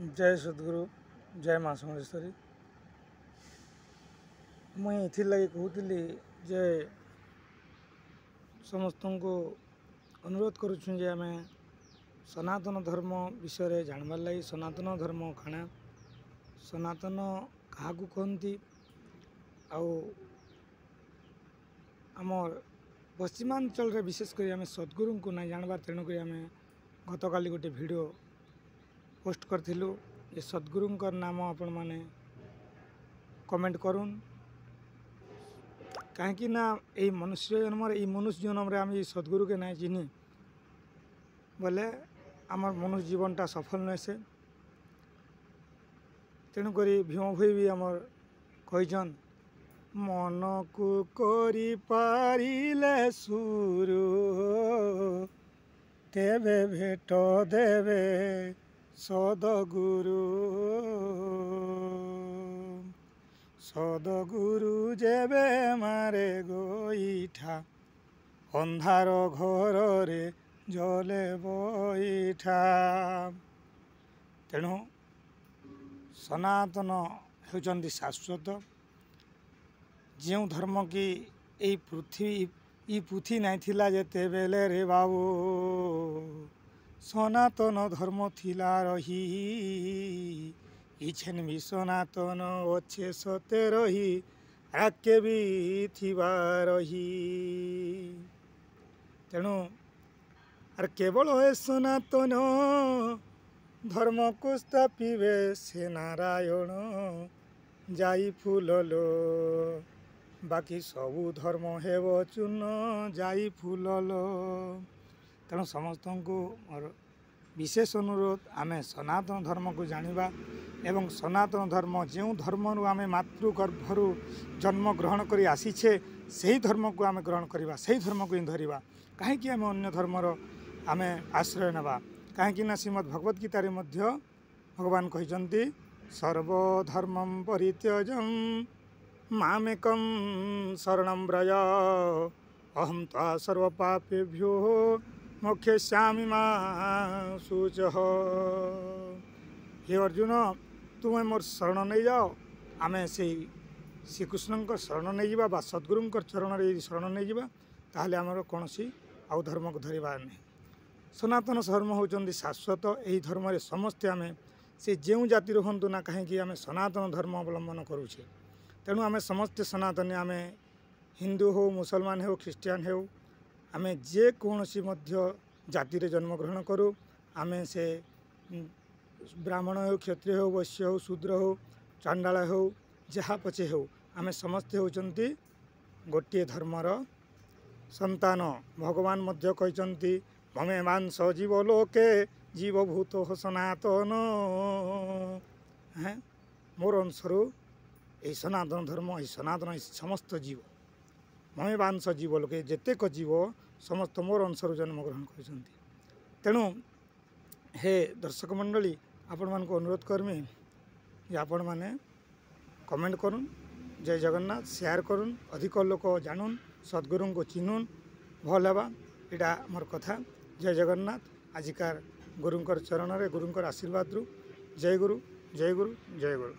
जय सद्गुरु जय माँ समलेश्वरी। मुई लगे कहूली जे समस्त को अनुरोध करुँ जे आम सनातन धर्म विषय जानवर लगी सनातन धर्म खाना सनातन क्या कहती आमर पश्चिमांचल विशेषकर आम सद्गुरु को ना जानवर तेणुक आम गत काली गोटे वीडियो पोस्ट करूँ ये सद्गुरु नाम आपण मैंने कमेंट करूँ कहीं ना ये मनुष्य जन्म रे आम सद्गुरु के ना चिन्ह बोले आमर मनुष्य जीवनटा सफल नए से तेणुक भीम भई भी आमर कहन मन को करी पारिले सुरु तेबे भेट देवे सदगुरु सदगुरु जेबे मारे गोईठा अंधार घर रे जले बैठा। तेणु सनातन होचंदी शाश्वत जो धर्म की यही पृथ्वी पुथी नहीं थिला जेते बेले रे बाबू सनातन धर्म थिला रही इछेन भी सनातन अच्छे सते रही आके भी थिबा रही। तेणु आर केवल है सनातन धर्म को स्थापिबे से नारायण जाई फूललो बाकी सबू धर्म हेब चूर्ण जाई फूललो। तेणु समस्त को मोर विशेष अनुरोध आमे सनातन धर्म को जानिबा एवं सनातन धर्म जो धर्म आम मातृगर्भर जन्म ग्रहण कर आसीछे सही धर्म को आम ग्रहण करवा सही धर्म को ही धरवा कहीं आम अन्य धर्मर आम आश्रय नवा कहीं ना श्रीमद् भगवत गीतार भगवान कहते सर्वधर्म परित्यजं मामेकं शरणं व्रज अहं त्वा सर्वपापेभ्यो मोक्षयिष्यामि मा शुचः। हे अर्जुन तुम्हें मोर शरण नहीं जाओ आम से श्रीकृष्ण शरण नहीं जावा बा सद्गुरु चरण रे शरण नहीं जावा ताहले आमर कौन आउ धर्म को धरबार नहीं। सनातन धर्म होचंदी शाश्वत यही धर्म रे समस्ते आम से जो जातिर हूँ ना कहीं आम सनातन धर्म अवलंबन करुचे। तेणु आम समस्ते सनातन आम हिंदू हो मुसलमान हो ख्रीस्टियान हो आम जेकोसी जाति जन्म ग्रहण करूँ आम से ब्राह्मण हो क्षत्रिय हो वैश्य हो शूद्र हो चांडाल हो जहाँ पचे हो आम समस्ते होचंती गोटे धर्मर संतान। भगवान मध्य कहते ममे मांस जीव लोके जीवभूत हो सनातन मोर अंशर यही सनातन धर्म यही सनातन समस्त जीव ममे मांस जीव लोके जेतेक जीव समस्त मोर अंशर जन्म ग्रहण कर। तेणु हे दर्शक मंडली आपण मान को अनुरोध करमी जे आपण माने कमेंट करूँ जय जगन्नाथ शेयर करूँ अधिक लोक जानून सद्गुरु को चिन्हुन भल हेबा एटा मोर कथा। जय जगन्नाथ आजिकार गुरुंकर चरण रे गुरुंकर आशीर्वाद रु जय गुरु जय गुरु जय गुरु।